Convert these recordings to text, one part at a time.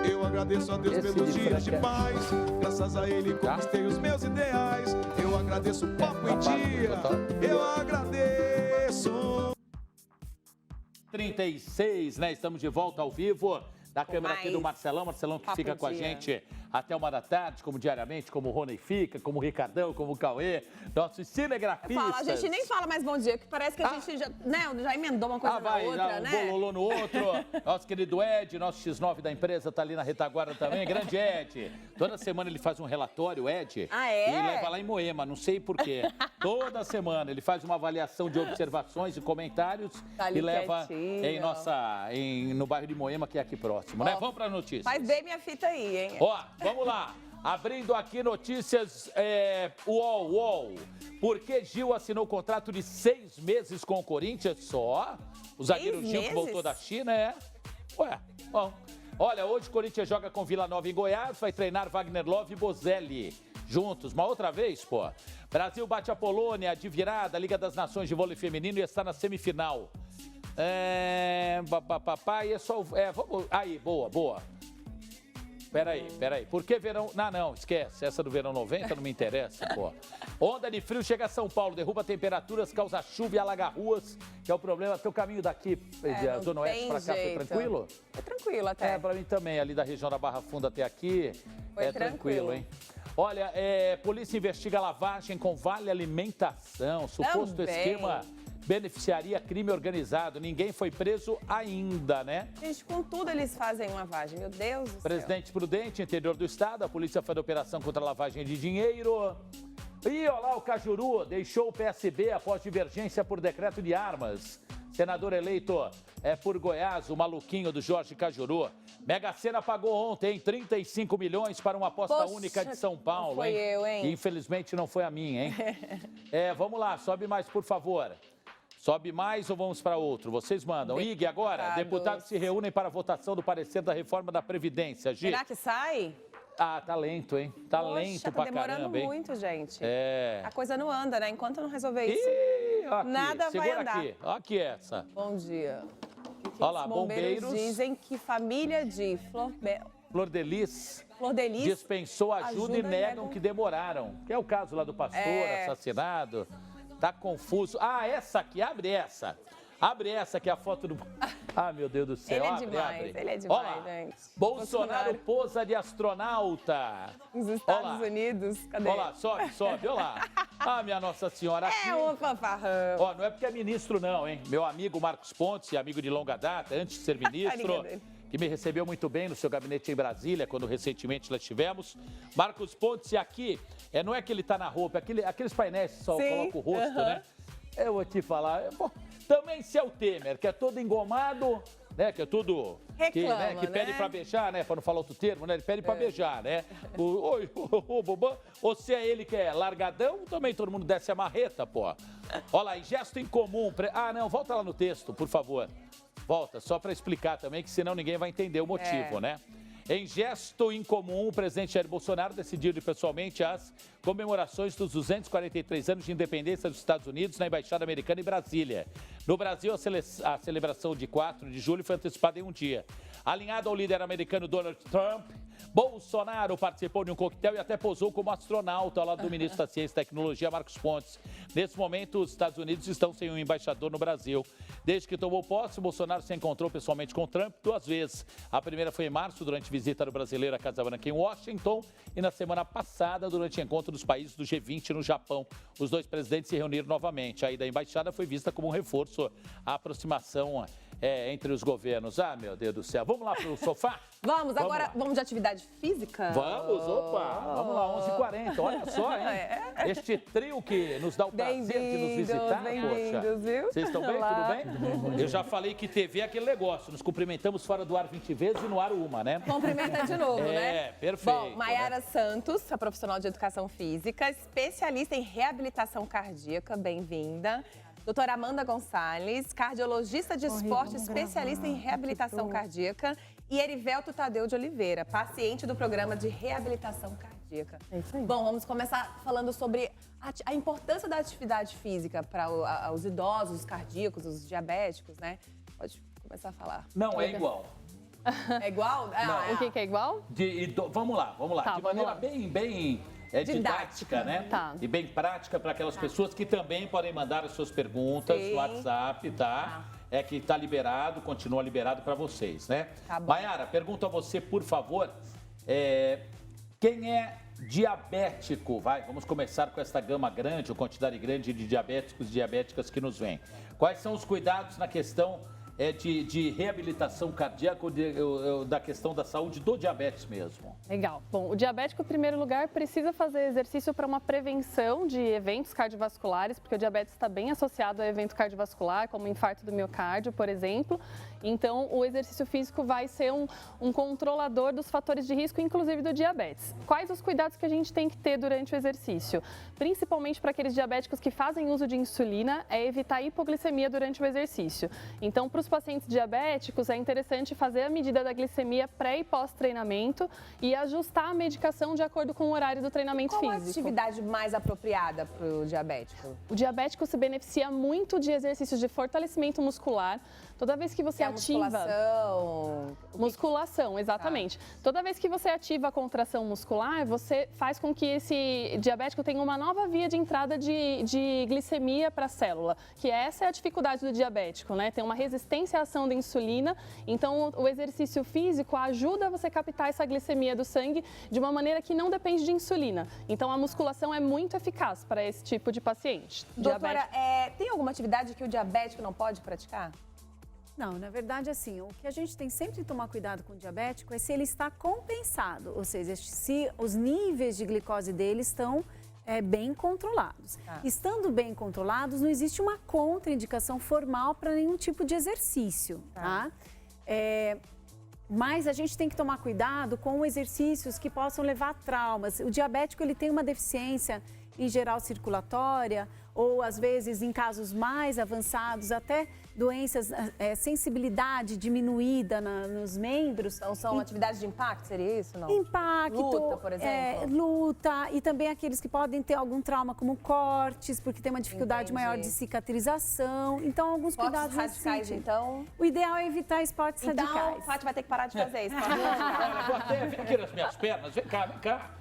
Eu agradeço a Deus pelos dias de paz. Graças a Ele conquistei os meus ideais. Eu agradeço o papo em dia. Eu agradeço. 36, né? Estamos de volta ao vivo. Da câmera aqui do Marcelão que Papo fica com a gente até 1h da tarde, como diariamente, como o Rony fica, como o Ricardão, como o Cauê, nossos cinegrafistas. A gente nem fala mais bom dia, que parece que a gente já emendou uma coisa na outra, né? Um bololô no outro. Nosso querido Ed, nosso X9 da empresa, tá ali na retaguarda também. Grande Ed. Toda semana ele faz um relatório, Ed. Ah, é? E leva lá em Moema, não sei porquê. Toda semana ele faz uma avaliação de observações e comentários Tá ali e leva quietinho. no bairro de Moema, que é aqui próximo, né? Vamos para notícias. Faz bem minha fita aí, hein? Ó, vamos lá. Abrindo aqui notícias, UOL. Por que Gil assinou contrato de 6 meses com o Corinthians só? O zagueiro Gil que voltou da China, Ué, bom. Olha, hoje o Corinthians joga com Vila Nova em Goiás, vai treinar Wagner Love e Bozelli juntos. Uma outra vez, pô. Brasil bate a Polônia de virada, Liga das Nações de Vôlei Feminino e está na semifinal. Vamos. Aí, boa. Peraí. Por que verão... Não, esquece. Essa do verão 90 não me interessa, pô. Onda de frio chega a São Paulo, derruba temperaturas, causa chuva e alaga ruas, que é o problema. Teu caminho daqui, da Zona Oeste pra cá, foi tranquilo? Foi tranquilo até. Pra mim também, ali da região da Barra Funda até aqui, foi tranquilo, hein? Olha, polícia investiga lavagem com vale alimentação, suposto esquema... beneficiaria crime organizado. Ninguém foi preso ainda, né? Gente, com tudo eles fazem lavagem, meu Deus do céu. Presidente Prudente, interior do estado, a polícia faz operação contra a lavagem de dinheiro. E olha lá, o Cajuru deixou o PSB após divergência por decreto de armas. Senador eleito por Goiás, o maluquinho do Jorge Cajuru. Mega Sena pagou ontem 35 milhões para uma aposta única de São Paulo, foi eu, hein? E infelizmente não foi a minha, hein? Vamos lá, sobe mais, por favor. Sobe mais ou vamos para outro? Vocês mandam. IG, agora, deputados se reúnem para a votação do parecer da reforma da Previdência. Gi. Será que sai? Tá lento, hein? Tá lento pra caramba, hein? Tá demorando muito, gente. É. A coisa não anda, né? Enquanto não resolver isso, aqui, nada vai andar. Aqui. Aqui essa. Bom dia. Olha lá, bombeiros dizem que família de Flor de Lis dispensou ajuda e negam que demoraram. Que é o caso lá do pastor assassinado. Tá confuso. Essa aqui, abre essa. Abre essa que é a foto do... meu Deus do céu. Ele é demais, gente. Bolsonaro posa de astronauta. Nos Estados Unidos, cadê? Olha lá, sobe, olha lá. Minha Nossa Senhora. Aqui. Um fanfarrão. Não é porque é ministro não, hein? Meu amigo Marcos Pontes, amigo de longa data, antes de ser ministro... que me recebeu muito bem no seu gabinete em Brasília, quando recentemente lá estivemos. Marcos Pontes, aqui, não é que ele tá na roupa, aqueles painéis que só coloca o rosto, né? Eu vou te falar, também se é o Temer, que é todo engomado, né? Que é tudo... Reclama, que pede pra beijar, né? Pra não falar outro termo, né? Ele pede pra beijar, né? Ou se é ele que é largadão, também todo mundo desce a marreta, pô. Olha lá, em gesto incomum... não, volta lá no texto, por favor. Volta, só para explicar também, que senão ninguém vai entender o motivo, né? Em gesto incomum, o presidente Jair Bolsonaro decidiu ir pessoalmente às comemorações dos 243 anos de independência dos Estados Unidos na Embaixada Americana em Brasília. No Brasil, a celebração de 4 de julho foi antecipada em um dia. Alinhado ao líder americano Donald Trump, Bolsonaro participou de um coquetel e até posou como astronauta ao lado do ministro da Ciência e Tecnologia, Marcos Pontes. Nesse momento, os Estados Unidos estão sem um embaixador no Brasil. Desde que tomou posse, Bolsonaro se encontrou pessoalmente com Trump 2 vezes. A primeira foi em março, durante visita do brasileiro à Casa Branca em Washington, e na semana passada, durante encontro dos países do G20 no Japão. Os dois presidentes se reuniram novamente. A ida da embaixada foi vista como um reforço à aproximação entre os governos. Meu Deus do céu. Vamos lá pro sofá? Vamos agora, vamos de atividade física? Vamos, vamos lá, 11h40. Olha só, hein? Este trio que nos dá o prazer de nos visitar, poxa. Viu? Vocês estão bem? Tudo bem? Eu já falei que TV é aquele negócio. Nos cumprimentamos fora do ar 20 vezes e no ar uma, né? Cumprimenta de novo, né? Perfeito. Bom, Maiara Santos, a profissional de educação física, especialista em reabilitação cardíaca, bem-vinda. Doutora Amanda Gonçalves, cardiologista de esporte, especialista em reabilitação cardíaca. E Erivelto Tadeu de Oliveira, paciente do programa de reabilitação cardíaca. É isso aí. Bom, vamos começar falando sobre a importância da atividade física para os idosos, os cardíacos, os diabéticos, né? Pode começar a falar. Não é igual. É igual? O que é igual? Vamos lá. Tá, de maneira bem didática, né? Tá. E bem prática para aquelas pessoas que também podem mandar as suas perguntas no WhatsApp, tá? É que tá liberado, continua liberado para vocês, né? Tá bom. Mayara, pergunto a você, por favor, quem é diabético? Vamos começar com essa gama grande, ou quantidade grande de diabéticos e diabéticas que nos vêm. Quais são os cuidados na questão de reabilitação cardíaca ou da questão da saúde do diabetes mesmo? Legal. Bom, o diabético, em primeiro lugar, precisa fazer exercício para uma prevenção de eventos cardiovasculares, porque o diabetes está bem associado a evento cardiovascular, como infarto do miocárdio, por exemplo. Então, o exercício físico vai ser um controlador dos fatores de risco, inclusive do diabetes. Quais os cuidados que a gente tem que ter durante o exercício? Principalmente para aqueles diabéticos que fazem uso de insulina, é evitar hipoglicemia durante o exercício. Então, para os pacientes diabéticos, é interessante fazer a medida da glicemia pré e pós-treinamento e ajustar a medicação de acordo com o horário do treinamento Qual físico. a atividade mais apropriada para o diabético? O diabético se beneficia muito de exercícios de fortalecimento muscular. Toda vez que você ativa... Musculação, exatamente. Toda vez que você ativa a contração muscular, você faz com que esse diabético tenha uma nova via de entrada de glicemia para a célula, que essa é a dificuldade do diabético, né? Tem uma resistência à ação da insulina, então o exercício físico ajuda você a captar essa glicemia do sangue de uma maneira que não depende de insulina. Então a musculação é muito eficaz para esse tipo de paciente. Doutora, tem alguma atividade que o diabético não pode praticar? Não, na verdade, assim, o que a gente tem sempre que tomar cuidado com o diabético é se ele está compensado, ou seja, se os níveis de glicose dele estão bem controlados. Estando bem controlados, não existe uma contraindicação formal para nenhum tipo de exercício, tá? Mas a gente tem que tomar cuidado com exercícios que possam levar a traumas. O diabético, ele tem uma deficiência em geral circulatória, ou às vezes em casos mais avançados, até doenças, sensibilidade diminuída nos membros. Então são atividades de impacto, seria isso? Não? Impacto. Luta, por exemplo? Luta, e também aqueles que podem ter algum trauma, como cortes, porque tem uma dificuldade maior de cicatrização. Então, alguns cuidados radicais, então? O ideal é evitar esportes radicais. Então, Fátima vai ter que parar de fazer isso. Vou até vir aqui nas minhas pernas, vem cá.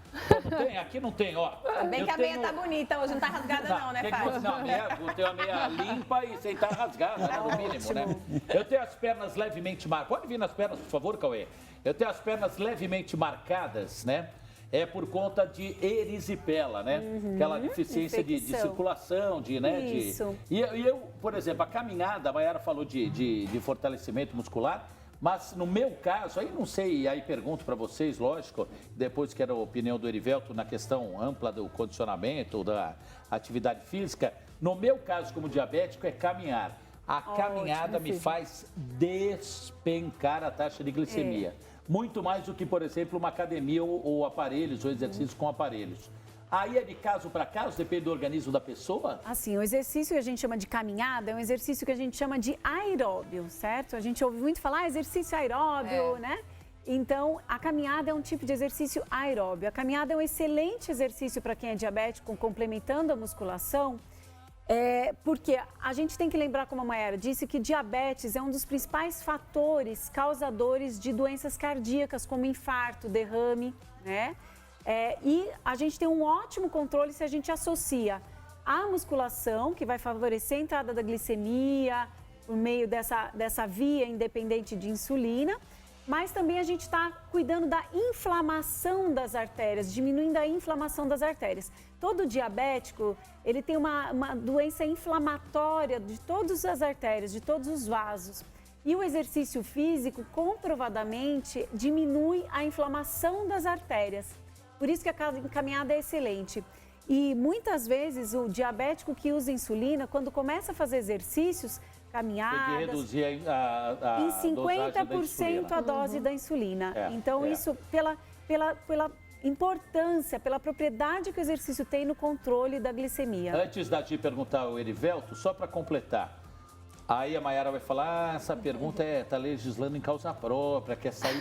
Não tem? Aqui não tem, ó. Bem que a meia tá bonita hoje, não tá rasgada não, né, Fátima? Não, vou ter uma meia limpa e sem estar rasgada, né, no mínimo, né? Eu tenho as pernas levemente marcadas. Pode vir nas pernas, por favor, Cauê? Eu tenho as pernas levemente marcadas, né? É por conta de erisipela, né? Aquela deficiência de circulação, Isso. E eu, por exemplo, a caminhada, a Mayara falou de fortalecimento muscular. Mas no meu caso, aí não sei, aí pergunto para vocês, lógico, depois que era a opinião do Erivelto na questão ampla do condicionamento, da atividade física, no meu caso como diabético é caminhar. A caminhada me faz despencar a taxa de glicemia. Muito mais do que, por exemplo, uma academia ou aparelhos, ou exercícios com aparelhos. Aí é de caso para caso, depende do organismo da pessoa? Assim, o exercício que a gente chama de caminhada é um exercício que a gente chama de aeróbio, certo? A gente ouve muito falar exercício aeróbio, né? Então, a caminhada é um tipo de exercício aeróbio. A caminhada é um excelente exercício para quem é diabético, complementando a musculação, porque a gente tem que lembrar, como a Mayara disse, que diabetes é um dos principais fatores causadores de doenças cardíacas, como infarto, derrame, né? E a gente tem um ótimo controle se a gente associa a musculação, que vai favorecer a entrada da glicemia por meio dessa via independente de insulina, mas também a gente está cuidando da inflamação das artérias, diminuindo a inflamação das artérias. Todo diabético, ele tem uma doença inflamatória de todas as artérias, de todos os vasos. E o exercício físico, comprovadamente, diminui a inflamação das artérias. Por isso que a caminhada é excelente. E muitas vezes o diabético que usa insulina, quando começa a fazer exercícios, caminhadas... Tem que reduzir em 50% a dose da insulina. Então, isso pela importância, pela propriedade que o exercício tem no controle da glicemia. Antes da te perguntar ao Erivelto, só para completar. Aí a Mayara vai falar, essa pergunta tá legislando em causa própria, quer sair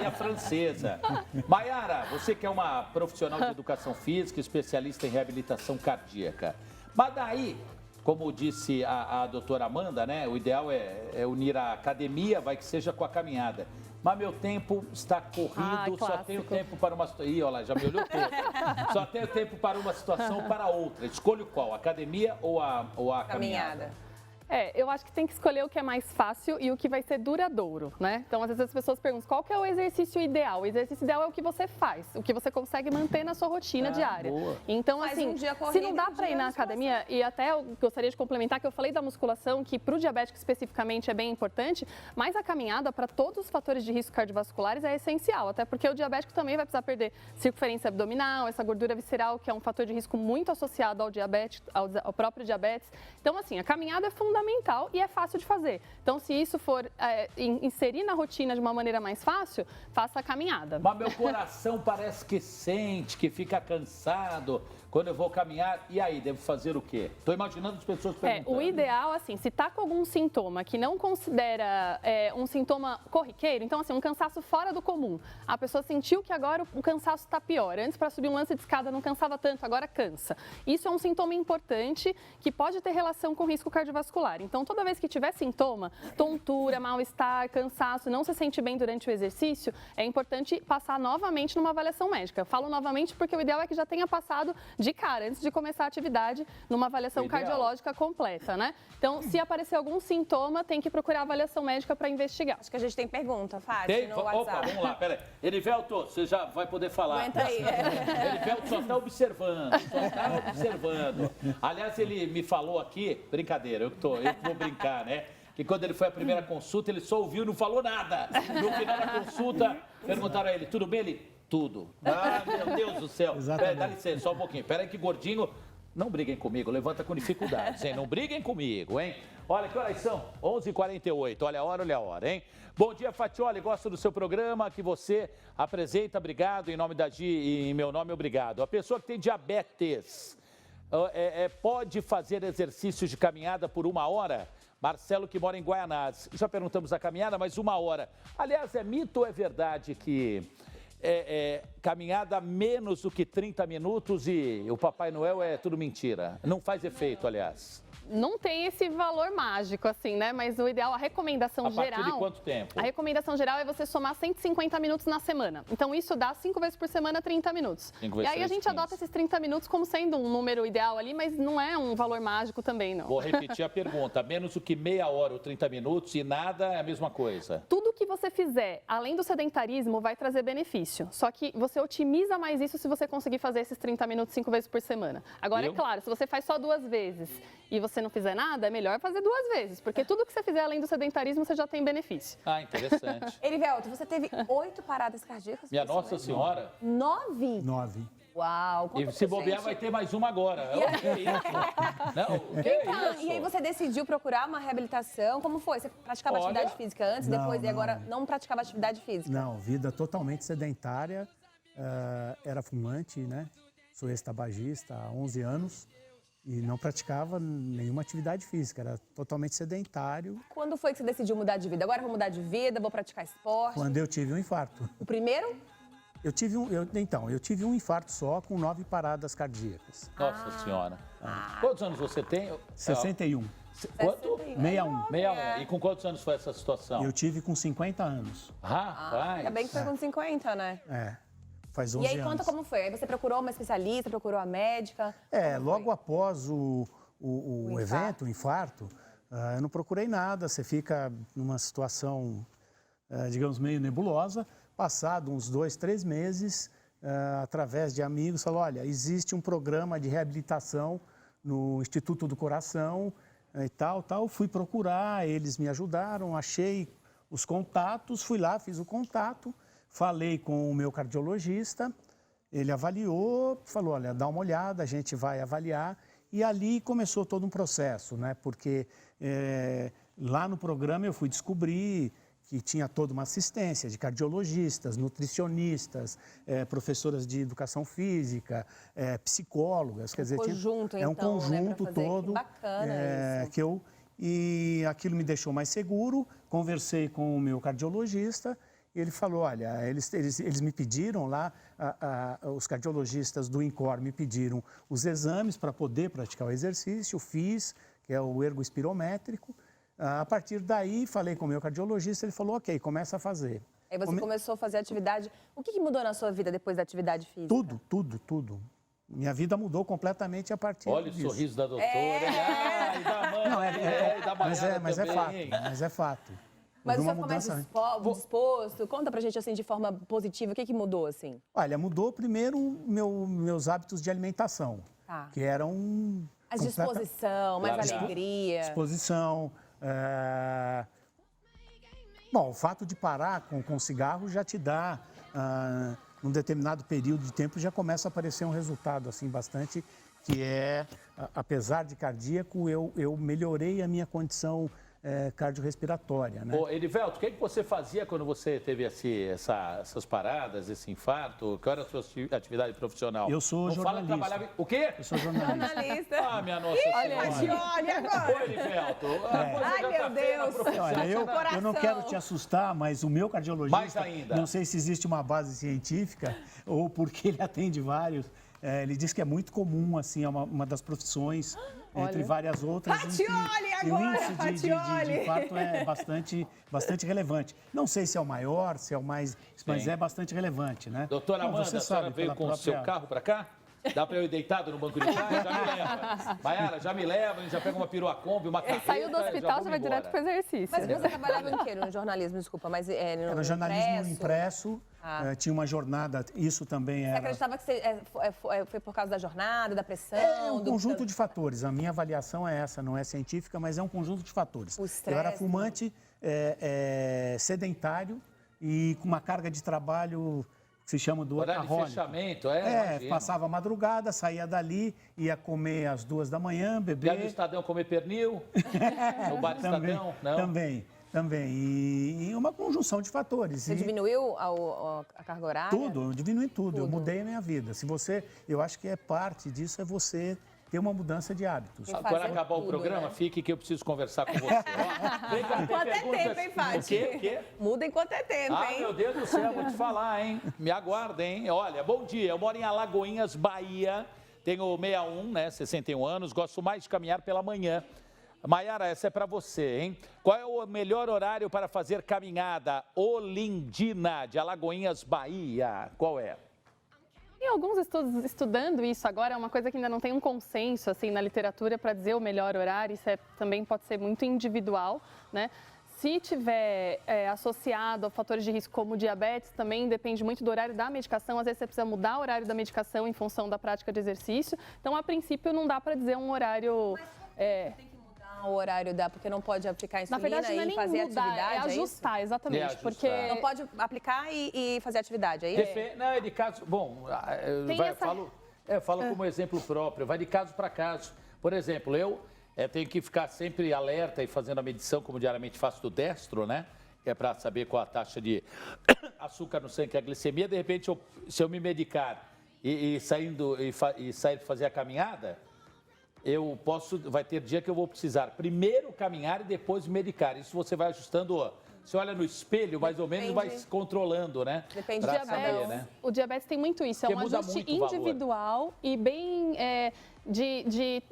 a francesa. Mayara, você que é uma profissional de educação física, especialista em reabilitação cardíaca. Mas daí, como disse a doutora Amanda, né? O ideal é unir a academia, vai que seja com a caminhada. Mas meu tempo está corrido, só tenho tempo para uma situação. Ih, olha lá, já me olhou todo. Só tenho tempo para uma situação ou para outra. Escolho qual? Academia ou a caminhada? Eu acho que tem que escolher o que é mais fácil e o que vai ser duradouro, né? Então, às vezes as pessoas perguntam, qual que é o exercício ideal? O exercício ideal é o que você faz, o que você consegue manter na sua rotina diária. Boa. Então, assim, se não dá para ir na academia, e até eu gostaria de complementar que eu falei da musculação, que para o diabético especificamente é bem importante, mas a caminhada para todos os fatores de risco cardiovasculares é essencial, até porque o diabético também vai precisar perder circunferência abdominal, essa gordura visceral, que é um fator de risco muito associado ao diabetes, ao próprio diabetes. Então, assim, a caminhada é fundamental e é fácil de fazer. Então, se isso for inserir na rotina de uma maneira mais fácil, faça a caminhada. Mas meu coração parece que sente, que fica cansado quando eu vou caminhar. E aí, devo fazer o quê? Estou imaginando as pessoas perguntando. O ideal, assim, se está com algum sintoma que não considera um sintoma corriqueiro, então, assim, um cansaço fora do comum. A pessoa sentiu que agora o cansaço está pior. Antes, para subir um lance de escada, não cansava tanto, agora cansa. Isso é um sintoma importante que pode ter relação com risco cardiovascular. Então, toda vez que tiver sintoma, tontura, mal-estar, cansaço, não se sente bem durante o exercício, é importante passar novamente numa avaliação médica. Eu falo novamente porque o ideal é que já tenha passado de cara, antes de começar a atividade, numa avaliação cardiológica completa, né? Então, se aparecer algum sintoma, tem que procurar avaliação médica para investigar. Acho que a gente tem pergunta, Fátima, Tem? no WhatsApp. Opa, vamos lá, peraí. Erivelto, você já vai poder falar. Aguenta aí. Erivelto só está observando, Aliás, ele me falou aqui, brincadeira, eu vou brincar, né? Que quando ele foi à primeira consulta, ele só ouviu e não falou nada. No final da consulta, perguntaram a ele, tudo bem? Ele, tudo. Ah, meu Deus do céu. Pera, dá licença, só um pouquinho. Pera aí que gordinho... Não briguem comigo, levanta com dificuldades, hein? Não briguem comigo, hein? Olha, que horas são? 11h48, olha a hora, hein? Bom dia, Fatioli, gosto do seu programa, que você apresenta, obrigado, em nome da Gi e em meu nome, obrigado. A pessoa que tem diabetes pode fazer exercícios de caminhada por 1 hora? Marcelo, que mora em Guaianazes. Já perguntamos a caminhada, mas 1 hora. Aliás, é mito ou é verdade que... caminhada menos do que 30 minutos e o Papai Noel é tudo mentira. Não faz efeito, aliás. Não tem esse valor mágico, assim, né? Mas o ideal, a recomendação geral... A partir de quanto tempo? A recomendação geral é você somar 150 minutos na semana. Então, isso dá 5 vezes por semana, 30 minutos. E aí a gente adota esses 30 minutos como sendo um número ideal ali, mas não é um valor mágico também, não. Vou repetir a pergunta. Menos do que meia hora ou 30 minutos e nada é a mesma coisa? Tudo que você fizer, além do sedentarismo, vai trazer benefício. Só que você otimiza mais isso se você conseguir fazer esses 30 minutos 5 vezes por semana. Agora, é claro, se você faz só 2 vezes e você não fizer nada, é melhor fazer 2 vezes, porque tudo que você fizer além do sedentarismo, você já tem benefício. Ah, interessante. Erivelto, você teve 8 paradas cardíacas? Minha Nossa Senhora. 9? 9. Uau, E se bobear, vai ter mais uma agora. O que é isso? Não, o que é isso? E aí você decidiu procurar uma reabilitação? Como foi? Você praticava atividade física antes, depois e agora não praticava atividade física? Não, vida totalmente sedentária. Era fumante, né? Sou ex-tabagista há 11 anos e não praticava nenhuma atividade física, era totalmente sedentário. Quando foi que você decidiu mudar de vida? Agora eu vou mudar de vida, vou praticar esporte? Quando eu tive um infarto. O primeiro? Eu tive um infarto só com 9 paradas cardíacas. Nossa Senhora. Quantos anos você tem? 61. Quanto? 61. 61. E com quantos anos foi essa situação? Eu tive com 50 anos. Rapaz. Ainda bem que foi com 50, né? Faz 11 anos. E aí, conta como foi. Aí você procurou uma especialista, procurou a médica? Logo após o evento, o infarto, eu não procurei nada. Você fica numa situação, digamos, meio nebulosa. Passado uns 2, 3 meses, através de amigos, falou, olha, existe um programa de reabilitação no Instituto do Coração e tal. Fui procurar, eles me ajudaram, achei os contatos, fui lá, fiz o contato, falei com o meu cardiologista, ele avaliou, falou, olha, dá uma olhada, a gente vai avaliar. E ali começou todo um processo, né? Porque lá no programa eu fui descobrir que tinha toda uma assistência de cardiologistas, nutricionistas, professoras de educação física, psicólogas. Quer dizer, conjunto, um conjunto todo. Que bacana isso. E aquilo me deixou mais seguro. Conversei com o meu cardiologista e ele falou, olha, eles me pediram lá, os cardiologistas do INCOR me pediram os exames para poder praticar o exercício, fiz, que é o ergo espirométrico. A partir daí, falei com o meu cardiologista, ele falou, ok, começa a fazer. Aí você começou a fazer atividade. O que mudou na sua vida depois da atividade física? Tudo. Minha vida mudou completamente a partir disso. Olha o sorriso da doutora. E da mãe. Não, E da Maiara mas é também. fato, mas é fato. Mas Houve você ficou mais disposto? Conta pra gente, assim, de forma positiva, o que mudou, assim? Olha, mudou primeiro meus hábitos de alimentação, que eram... A disposição, mais alegria. Disposição. Bom, o fato de parar com cigarro já te dá, num determinado período de tempo, já começa a aparecer um resultado, assim, bastante, que é, apesar de cardíaco, eu melhorei a minha condição cardiorrespiratória, né? Ô, Erivelto, o que você fazia quando você teve essas paradas, esse infarto? Qual era a sua atividade profissional? Eu sou jornalista. Trabalhava... O quê? Eu sou jornalista. Ah, minha nossa senhora. Olha agora. Ô, Erivelto. Ai, meu Deus. Olha, eu não quero te assustar, mas o meu cardiologista, Mais ainda. não sei se existe uma base científica ou porque ele atende vários, ele diz que é muito comum, assim, é uma das profissões, entre várias outras, Ratioli e o agora, índice de infarto é bastante relevante. Não sei se é o maior, se é o mais, mas é bastante relevante, né? Doutora Amanda, você a senhora sabe, veio com o seu carro para cá? Dá para eu ir deitado no banco de trás? Já me leva. Maiara, já me leva, a gente já pega uma perua Kombi, uma carreta. Saiu do hospital, já vai direto pro exercício. Mas você trabalhava em quê? No jornalismo, desculpa, mas Era jornalismo impresso, tinha uma jornada, isso também era... Você acreditava que foi por causa da jornada, da pressão? É um conjunto de fatores. A minha avaliação é essa, não é científica, mas é um conjunto de fatores. O estresse, eu era fumante, sedentário e com uma carga de trabalho que se chama do horário de workaholic. fechamento, Passava a madrugada, saía dali, ia comer às 2 da manhã, beber... Ia no Estadão comer pernil? No bar Estadão? Não? Também. E uma conjunção de fatores. Você diminuiu a carga horária? Tudo, eu diminui tudo. Eu mudei a minha vida. Eu acho que parte disso é você ter uma mudança de hábitos. Quando acabar o programa, fique que eu preciso conversar com você. Enquanto é tempo, hein, Fati? O quê? Muda enquanto é tempo, hein? Meu Deus do céu, vou te falar, hein? Me aguardem, hein? Olha, bom dia. Eu moro em Alagoinhas, Bahia. Tenho 61, né? 61 anos. Gosto mais de caminhar pela manhã. Maiara, essa é para você, hein? Qual é o melhor horário para fazer caminhada? Olindina, de Alagoinhas, Bahia. Qual é? Tem alguns estudos estudando isso agora, é uma coisa que ainda não tem um consenso assim na literatura para dizer o melhor horário, isso também pode ser muito individual, né? Se tiver associado a fatores de risco como diabetes, também depende muito do horário da medicação, às vezes você precisa mudar o horário da medicação em função da prática de exercício, então a princípio não dá para dizer um horário... O horário porque não pode aplicar insulina. Na verdade, não é nem fazer mudar, atividade, é ajustar, exatamente. Ajustar. Porque não pode aplicar e fazer atividade, aí Não, é de caso... Bom, eu falo como exemplo próprio, vai de caso para caso. Por exemplo, eu tenho que ficar sempre alerta e fazendo a medição, como diariamente faço do destro, né? Que é para saber qual a taxa de açúcar no sangue, que é a glicemia. De repente, se eu me medicar e sair fazer a caminhada... vai ter dia que eu vou precisar primeiro caminhar e depois medicar. Isso você vai ajustando, você olha no espelho, mais ou menos, vai se controlando, né? Depende do diabetes. Né? O diabetes tem muito isso, é um ajuste individual e bem de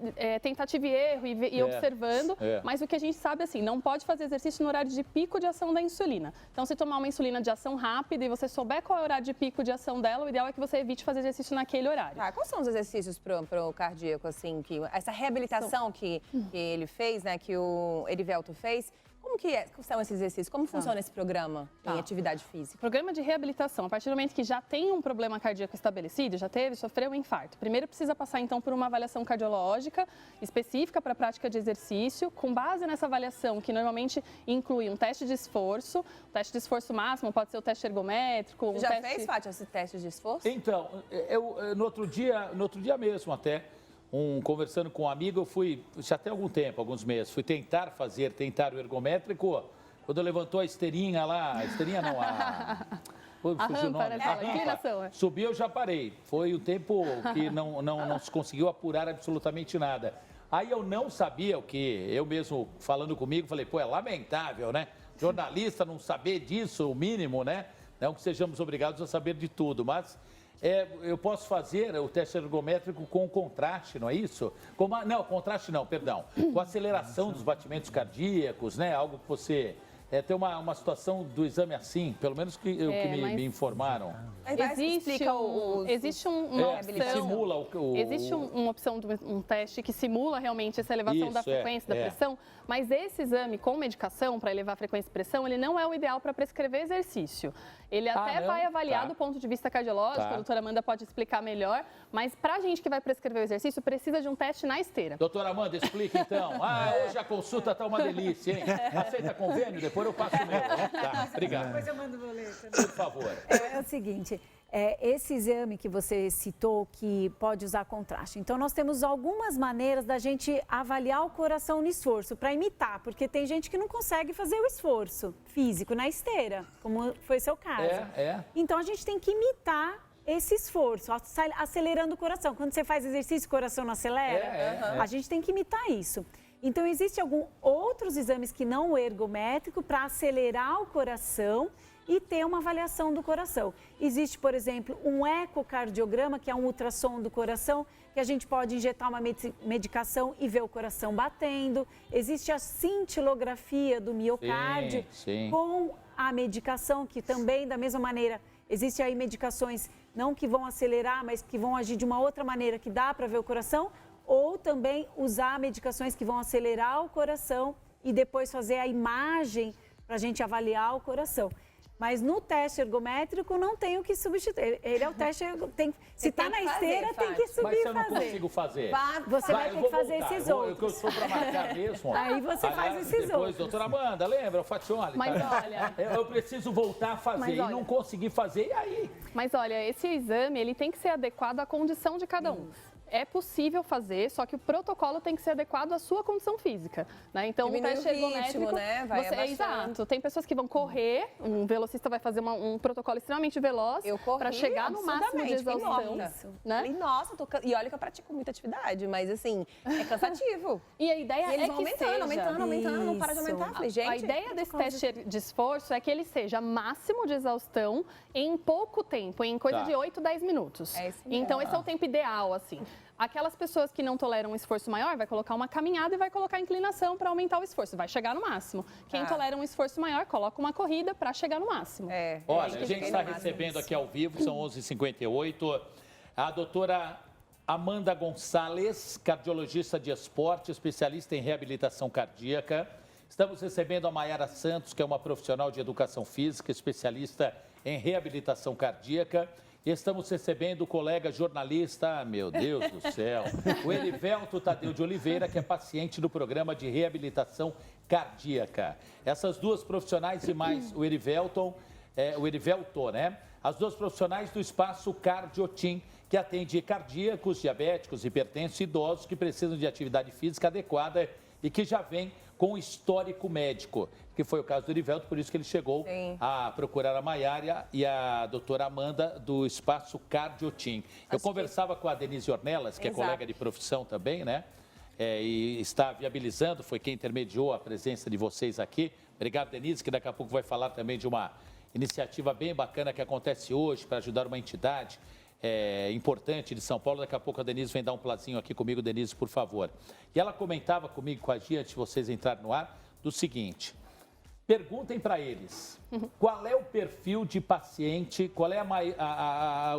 tentativa e erro e observando. Mas o que a gente sabe, assim, não pode fazer exercício no horário de pico de ação da insulina. Então, se tomar uma insulina de ação rápida e você souber qual é o horário de pico de ação dela, o ideal é que você evite fazer exercício naquele horário. Quais são os exercícios para o cardíaco, assim, essa reabilitação que ele fez, né, que o Erivelto fez? Como que são esses exercícios? Como funciona esse programa em atividade física? Programa de reabilitação, a partir do momento que já tem um problema cardíaco estabelecido, sofreu um infarto. Primeiro precisa passar, então, por uma avaliação cardiológica específica para a prática de exercício, com base nessa avaliação, que normalmente inclui um teste de esforço, o teste de esforço máximo pode ser o teste ergométrico. Você já fez, Fátima, esse teste de esforço? Então, no outro dia mesmo até, conversando com um amigo, eu fui, já tem algum tempo, alguns meses, fui tentar o ergométrico, quando levantou a esteirinha lá, a esteirinha não, fugiu o nome. Subiu, eu já parei. Foi um tempo que não se conseguiu apurar absolutamente nada. Aí eu não sabia o que, eu mesmo falando comigo, falei, é lamentável, né? Jornalista não saber disso, o mínimo, né? Não que sejamos obrigados a saber de tudo, mas eu posso fazer o teste ergométrico com contraste, não é isso? Não, contraste não, perdão. Com aceleração dos batimentos cardíacos, né? Algo que você... tem uma situação do exame assim, pelo menos que me informaram. Existe uma opção. Que simula Existe uma opção de um teste que simula realmente essa elevação da frequência da pressão, mas esse exame com medicação para elevar a frequência e pressão, ele não é o ideal para prescrever exercício. Ele até vai avaliar do ponto de vista cardiológico, a doutora Amanda pode explicar melhor, mas para a gente que vai prescrever o exercício, precisa de um teste na esteira. Doutora Amanda, explica então. Hoje a consulta está uma delícia, hein? Aceita convênio? Depois eu passo o meu. Tá, obrigado. Depois eu mando o boleto. Por favor. É o seguinte, esse exame que você citou que pode usar contraste. Então, nós temos algumas maneiras da gente avaliar o coração no esforço, para imitar, porque tem gente que não consegue fazer o esforço físico na esteira, como foi seu caso. Então, a gente tem que imitar esse esforço, acelerando o coração. Quando você faz exercício, o coração não acelera? A gente tem que imitar isso. Então, existem alguns outros exames que não o ergométrico para acelerar o coração e ter uma avaliação do coração. Existe, por exemplo, um ecocardiograma, que é um ultrassom do coração, que a gente pode injetar uma medicação e ver o coração batendo. Existe a cintilografia do miocárdio com a medicação, que também, da mesma maneira, existem aí medicações não que vão acelerar, mas que vão agir de uma outra maneira, que dá para ver o coração, ou também usar medicações que vão acelerar o coração e depois fazer a imagem para a gente avaliar o coração. Mas no teste ergométrico não tem o que substituir. Ele é o teste, se está na esteira, tem que subir e fazer. Mas se eu não consigo fazer? Você vai ter que fazer esses outros. Eu sou para marcar mesmo. Aí você faz esses outros. Doutora Amanda, lembra? O Fatioli. Mas olha... Eu preciso voltar a fazer e não consegui fazer, e aí? Mas olha, esse exame, ele tem que ser adequado à condição de cada um. É possível fazer, só que o protocolo tem que ser adequado à sua condição física, né? Então, o teste ergométrico, né? Exato. Tem pessoas que vão correr, um velocista vai fazer um protocolo extremamente veloz para chegar no máximo de exaustão, né? Nossa, e olha que eu pratico muita atividade, mas assim, é cansativo. E a ideia eles é vão que aumentando, não para de aumentar. Falei, gente, a ideia desse teste de esforço é que ele seja máximo de exaustão em pouco tempo, em coisa de 8, 10 minutos. Então, esse é o tempo ideal, assim. Aquelas pessoas que não toleram um esforço maior, vai colocar uma caminhada e vai colocar inclinação para aumentar o esforço. Vai chegar no máximo. Quem tolera um esforço maior, coloca uma corrida para chegar no máximo. Olha, a gente está recebendo aqui ao vivo, são 11h58, a doutora Amanda Gonçalez, cardiologista de esporte, especialista em reabilitação cardíaca. Estamos recebendo a Mayara Santos, que é uma profissional de educação física, especialista em reabilitação cardíaca. E estamos recebendo o colega jornalista, meu Deus do céu, o Erivelto Tadeu de Oliveira, que é paciente do programa de reabilitação cardíaca. Essas duas profissionais e mais o Erivelto, né? As duas profissionais do espaço Cardiotim, que atende cardíacos, diabéticos, hipertensos e idosos que precisam de atividade física adequada e que já vem com histórico médico, que foi o caso do Erivelto, por isso que ele chegou a procurar a Mayara e a doutora Amanda do Espaço Cardiotim. Eu conversava com a Denise Ornelas, que é colega de profissão também, né? E está viabilizando, foi quem intermediou a presença de vocês aqui. Obrigado, Denise, que daqui a pouco vai falar também de uma iniciativa bem bacana que acontece hoje para ajudar uma entidade importante de São Paulo. Daqui a pouco a Denise vem dar um plazinho aqui comigo. Denise, por favor. E ela comentava comigo, com a Gia, antes de vocês entrarem no ar, do seguinte: perguntem para eles qual é o perfil de paciente, qual é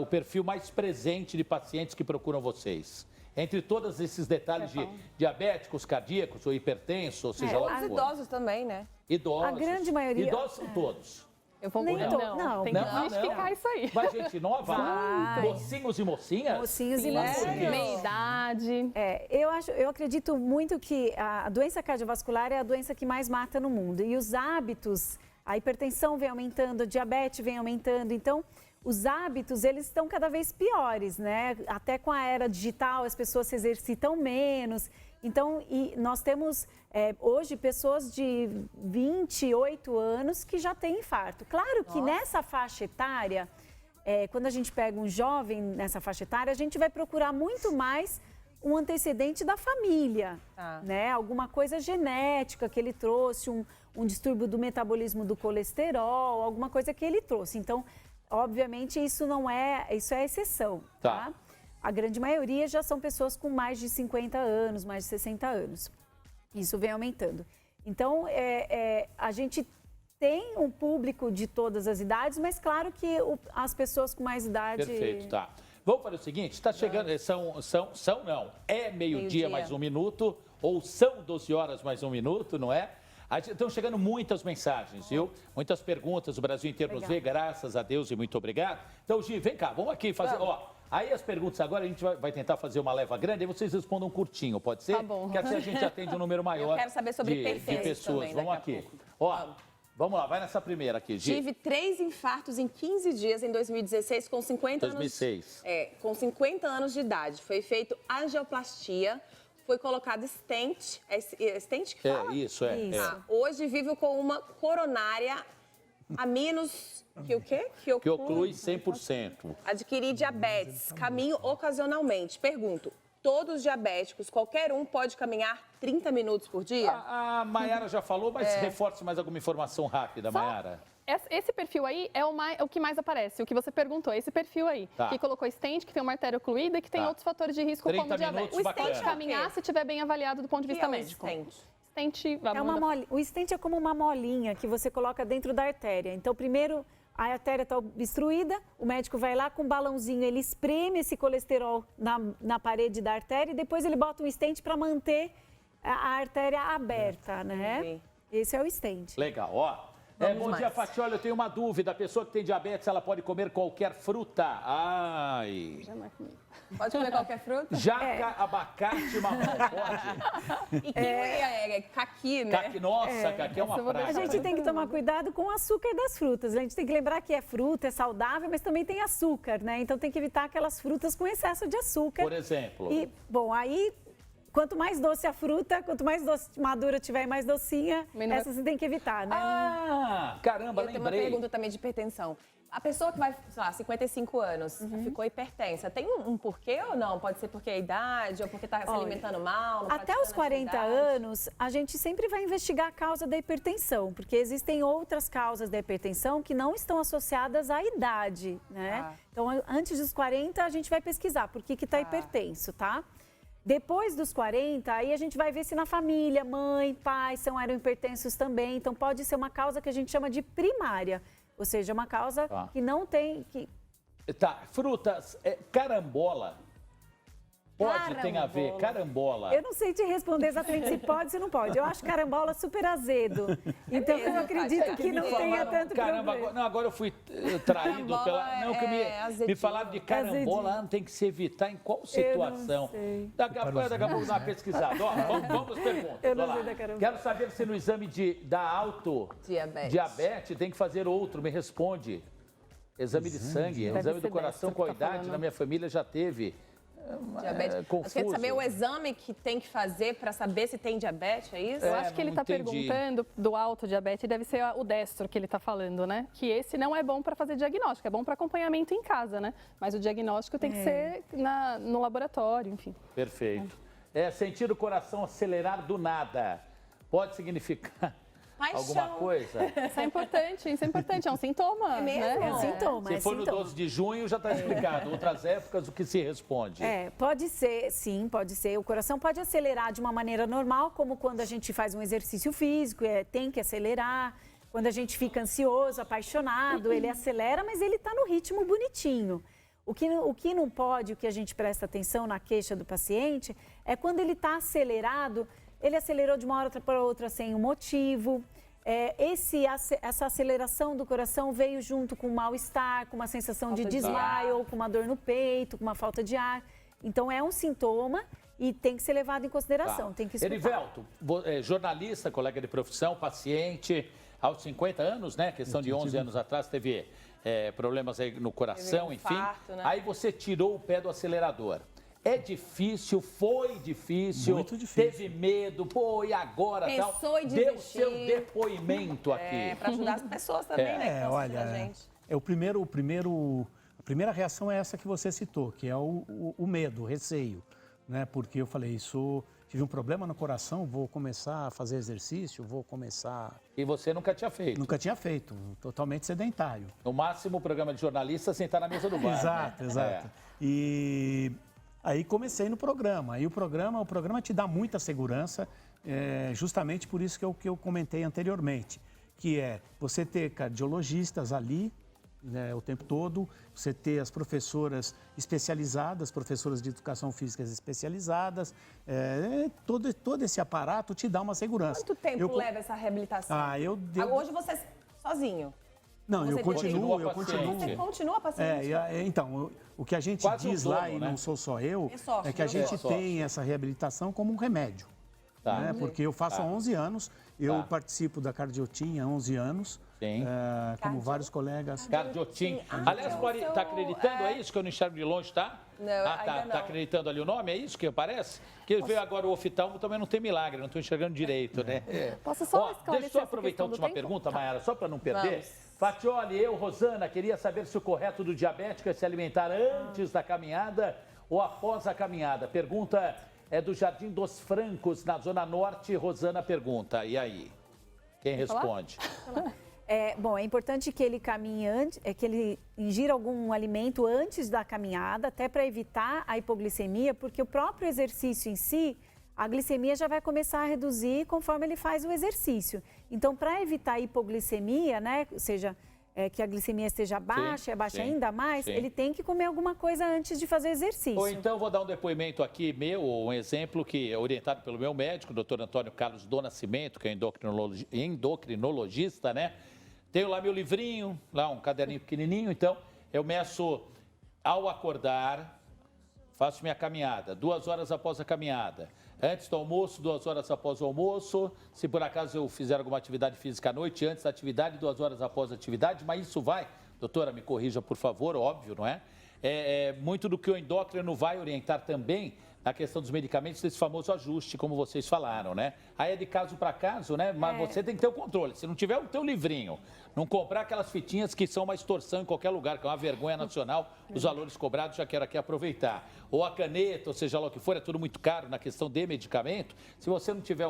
o perfil mais presente de pacientes que procuram vocês. Entre todos esses detalhes de diabéticos, cardíacos ou hipertensos, ou seja lá o que for. Idosos também, né? Idosos. A grande maioria... Idosos são todos. Eu vou Nem não, tem que desmistificar isso aí. Vai gente nova? Mocinhos e mocinhas? Mocinhos e mocinhas. Meia idade. Eu acredito muito que a doença cardiovascular é a doença que mais mata no mundo. E os hábitos, a hipertensão vem aumentando, a diabetes vem aumentando. Então, os hábitos, eles estão cada vez piores, né? Até com a era digital, as pessoas se exercitam menos. Então, nós temos hoje pessoas de 28 anos que já têm infarto. Claro que nessa faixa etária, quando a gente pega um jovem nessa faixa etária, a gente vai procurar muito mais um antecedente da família, né? Alguma coisa genética que ele trouxe, um distúrbio do metabolismo do colesterol, alguma coisa que ele trouxe. Então, obviamente, isso é exceção, tá? A grande maioria já são pessoas com mais de 50 anos, mais de 60 anos. Isso vem aumentando. Então, a gente tem um público de todas as idades, mas claro que as pessoas com mais idade... Perfeito, tá. Vamos para o seguinte, está chegando, é meio-dia mais um minuto, ou são 12 horas mais um minuto, não é? Estão chegando muitas mensagens, viu? Muitas perguntas, o Brasil inteiro nos vê, graças a Deus e muito obrigado. Então, Gi, vem cá, vamos aqui fazer, aí as perguntas agora, a gente vai tentar fazer uma leva grande, aí vocês respondam curtinho, pode ser? Tá bom. Porque assim a gente atende um número maior Eu quero saber sobre de perfeitos pessoas. também Vamos daqui a aqui. pouco. Vamos lá, vai nessa primeira aqui, Gi. Tive 3 infartos em 15 dias em 2016 com 50 2006. anos. Com 50 anos de idade. Foi feito angioplastia, foi colocado stent. É stent que fala? Isso. Hoje vivo com uma coronária a menos que o quê? Que oclui 100%. Adquiri diabetes, caminho ocasionalmente. Pergunto, todos diabéticos, qualquer um pode caminhar 30 minutos por dia? A Mayara já falou, mas reforce mais alguma informação rápida, Mayara. Esse perfil aí é o que mais aparece, o que você perguntou, esse perfil aí. Tá. Que colocou stent, que tem uma artéria ocluída e que tem outros fatores de risco 30 como diabetes. minutos, O stent bacana. caminhar se estiver bem avaliado do ponto de vista médico. Stent, O stent é como uma molinha que você coloca dentro da artéria. Então, primeiro, a artéria está obstruída, o médico vai lá com um balãozinho, ele espreme esse colesterol na parede da artéria e depois ele bota um stent para manter a artéria aberta, né? Esse é o stent. Legal, bom dia, Fati. Olha, eu tenho uma dúvida. A pessoa que tem diabetes, ela pode comer qualquer fruta? Ai. Pode comer qualquer fruta? Jaca, abacate, mamão, pode? E kiwi caqui, né? Caqui é uma praga. A gente tem que tomar cuidado com o açúcar das frutas. A gente tem que lembrar que é fruta, é saudável, mas também tem açúcar, né? Então tem que evitar aquelas frutas com excesso de açúcar. Por exemplo? E, bom, aí... Quanto mais doce a fruta, quanto mais doce madura tiver e mais docinha, essa você tem que evitar, né? Caramba, Eu tenho uma pergunta também de hipertensão. A pessoa que vai, sei lá, 55 anos, ficou hipertensa, tem um porquê ou não? Pode ser porque é a idade ou porque está se alimentando mal? Até os 40 anos, a gente sempre vai investigar a causa da hipertensão, porque existem outras causas da hipertensão que não estão associadas à idade, né? Então, antes dos 40, a gente vai pesquisar por que está hipertenso, tá? Depois dos 40, aí a gente vai ver se na família, mãe, pai eram hipertensos também. Então, pode ser uma causa que a gente chama de primária. Ou seja, uma causa que não tem... Frutas, carambola. Tem a ver, carambola. Eu não sei te responder exatamente se pode ou se não pode. Eu acho carambola super azedo. Então, eu acredito que não tenha tanto problema. Não, agora eu fui traído pela... Não, que me falaram de carambola, tem que se evitar em qual situação? Daqui a pouco dá uma pesquisada. Vamos às perguntas. Eu não sei da carambola. Quero saber se no exame da diabetes tem que fazer outro. Me responde. Exame de sangue, exame do coração com a idade. Na minha família já teve... Diabetes. Você quer saber o exame que tem que fazer para saber se tem diabetes, é isso? Eu acho que ele está perguntando do autodiabetes, deve ser o destro que ele está falando, né? Que esse não é bom para fazer diagnóstico, é bom para acompanhamento em casa, né? Mas o diagnóstico tem que ser no laboratório, enfim. Perfeito. Sentir o coração acelerar do nada pode significar... alguma coisa? Isso é importante, é um sintoma. É mesmo? Né? É um sintoma. Se for no 12 de junho, já está explicado. Outras épocas, o que se responde? Pode ser, sim, pode ser. O coração pode acelerar de uma maneira normal, como quando a gente faz um exercício físico, tem que acelerar. Quando a gente fica ansioso, apaixonado, ele acelera, mas ele está no ritmo bonitinho. O que não pode, o que a gente presta atenção na queixa do paciente, é quando ele está acelerado, ele acelerou de uma hora para outra sem um motivo. Essa aceleração do coração veio junto com um mal-estar, com uma sensação de desmaio, ou com uma dor no peito, com uma falta de ar. Então, é um sintoma e tem que ser levado em consideração, tem que escutar. Erivelto, jornalista, colega de profissão, paciente, aos 50 anos, né? Questão de 11 anos atrás, teve problemas aí no coração, enfim. Infarto, né? Aí você tirou o pé do acelerador. É difícil, foi difícil, muito difícil. Teve medo, e agora? Pensou em Deu desistir. seu depoimento aqui. Para ajudar as pessoas também, né? Que estão assistindo a gente. A primeira reação é essa que você citou, que é o medo, o receio, né? Porque eu falei, isso tive um problema no coração, vou começar a fazer exercício, vou começar... E você nunca tinha feito? Nunca tinha feito, totalmente sedentário. No máximo, o programa de jornalista sentar na mesa do bar. Exato, exato. E aí comecei no programa. Aí o programa te dá muita segurança, justamente por isso que eu comentei anteriormente, que é você ter cardiologistas ali, né, o tempo todo, você ter as professoras especializadas, professoras de educação física especializadas, todo esse aparato te dá uma segurança. Quanto tempo leva essa reabilitação? Hoje você sozinho? Não, eu continuo. Você continua paciente? Então, o que a gente diz lá, e não sou só eu, é que a gente tem essa reabilitação como um remédio. Tá. Né? Porque eu faço há 11 anos, eu participo da Cardiotim há 11 anos, como vários colegas. Cardiotim. Aliás, está acreditando, é isso que eu não enxergo de longe, tá? Não, tá acreditando ali o nome, é isso que aparece? Porque veio agora o oftalmo, também não tem milagre, não estou enxergando direito, né? Posso só esclarecer? Deixa eu só aproveitar a última pergunta, Mayara, só para não perder. Fatioli, Rosana, queria saber se o correto do diabético é se alimentar antes da caminhada ou após a caminhada. Pergunta é do Jardim dos Francos, na Zona Norte. Rosana pergunta, e aí? Quem responde? É importante que ele caminhe antes, que ele ingira algum alimento antes da caminhada, até para evitar a hipoglicemia, porque o próprio exercício em si, a glicemia já vai começar a reduzir conforme ele faz o exercício. Então, para evitar a hipoglicemia, né, ou seja, que a glicemia esteja baixa, ainda mais, ele tem que comer alguma coisa antes de fazer exercício. Ou então, vou dar um depoimento aqui meu, um exemplo que é orientado pelo meu médico, o doutor Antônio Carlos do Nascimento, que é endocrinologista, né? Tenho lá meu livrinho, lá um caderninho pequenininho, então eu meço ao acordar, faço minha caminhada, 2 horas após a caminhada. Antes do almoço, 2 horas após o almoço. Se por acaso eu fizer alguma atividade física à noite, antes da atividade, 2 horas após a atividade. Mas isso vai, doutora, me corrija por favor, óbvio, não é? Muito do que o endócrino vai orientar também na questão dos medicamentos, desse famoso ajuste, como vocês falaram, né? Aí é de caso para caso, né? Mas você tem que ter o controle. Se não tiver o teu livrinho, não comprar aquelas fitinhas que são uma extorsão em qualquer lugar, que é uma vergonha nacional, os valores cobrados, já quero aqui aproveitar. Ou a caneta, ou seja lá o que for, é tudo muito caro na questão de medicamento. Se você não tiver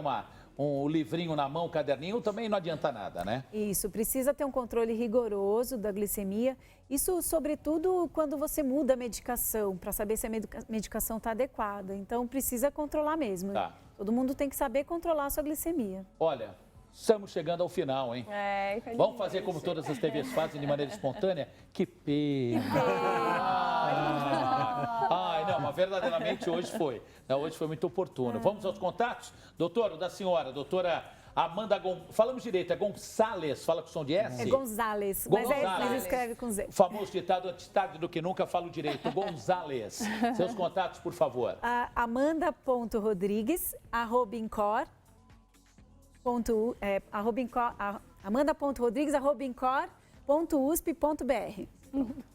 um livrinho na mão, um caderninho, também não adianta nada, né? Isso, precisa ter um controle rigoroso da glicemia. Isso, sobretudo, quando você muda a medicação, para saber se a medicação está adequada. Então, precisa controlar mesmo. Tá. Todo mundo tem que saber controlar a sua glicemia. Olha, estamos chegando ao final, hein? Vamos fazer como todas as TVs fazem, de maneira espontânea? Que pena! Não, mas verdadeiramente hoje foi. Hoje foi muito oportuno. Vamos aos contatos? Doutor, o da senhora, doutora Amanda falamos direito, é Gonçalves, fala com som de S? É Gonzalez, mas escreve com Z. O famoso ditado, antes tarde do que nunca, falo direito. Gonzalez. Seus contatos, por favor. Amanda.rodrigues, amanda.rodrigues@incor.usp.br.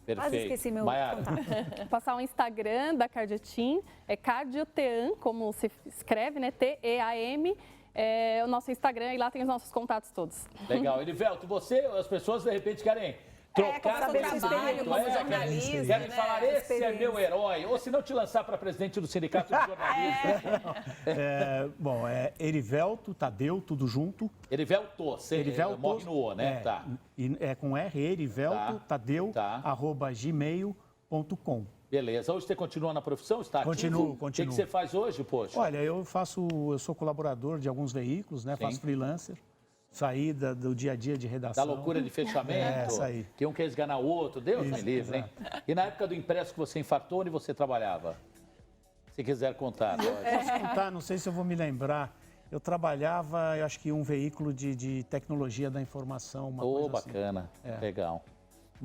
Perfeito. Quase esqueci meu contato. Passar o Instagram da Cardiotim, é Cardioteam, como se escreve, né? T-E-A-M. É o nosso Instagram e lá tem os nossos contatos todos. Legal. Elivelto, as pessoas de repente querem trocar de trabalho, como jornalista, querem falar, esse é meu herói. Ou se não te lançar para presidente do Sindicato de Jornalistas. É Erivelto, Tadeu, tudo junto. Erivelto, morre no O, né? É com R, Erivelto, Tadeu, @gmail.com. Beleza. Hoje você continua na profissão? Está ativo? Continuo. O que você faz hoje, poxa? Olha, eu sou colaborador de alguns veículos, né? Faço freelancer. Saída do dia a dia de redação. Da loucura de fechamento. Isso aí. Que um quer esganar o outro. Deus me livre, hein? E na época do impresso que você infartou, onde você trabalhava? Se quiser contar. Posso contar, não sei se eu vou me lembrar. Eu trabalhava, eu acho que um veículo de tecnologia da informação, uma coisa bacana. Assim. Legal.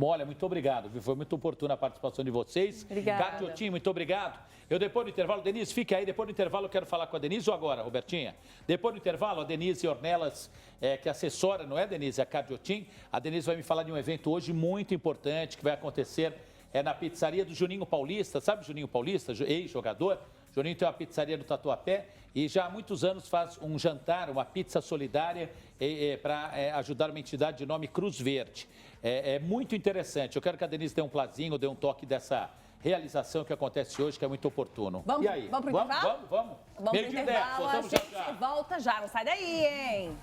Olha, muito obrigado, foi muito oportuna a participação de vocês. Obrigada. Cardiotim, muito obrigado. Eu depois do intervalo, Denise, fique aí, depois do intervalo eu quero falar com a Denise ou agora, Robertinha? Depois do intervalo, a Denise Ornelas, que assessora, não é, Denise, a Cardiotim, a Denise vai me falar de um evento hoje muito importante que vai acontecer na pizzaria do Juninho Paulista, sabe Juninho Paulista, ex-jogador? Juninho tem uma pizzaria no Tatuapé e já há muitos anos faz um jantar, uma pizza solidária para ajudar uma entidade de nome Cruz Verde. É muito interessante. Eu quero que a Denise dê um plazinho, dê um toque dessa realização que acontece hoje, que é muito oportuno. Vamos, e aí? vamos pro intervalo? Vamos. Vamos Meio pro de 10, intervalo, a voltamos já gente já. volta já, não sai daí, hein?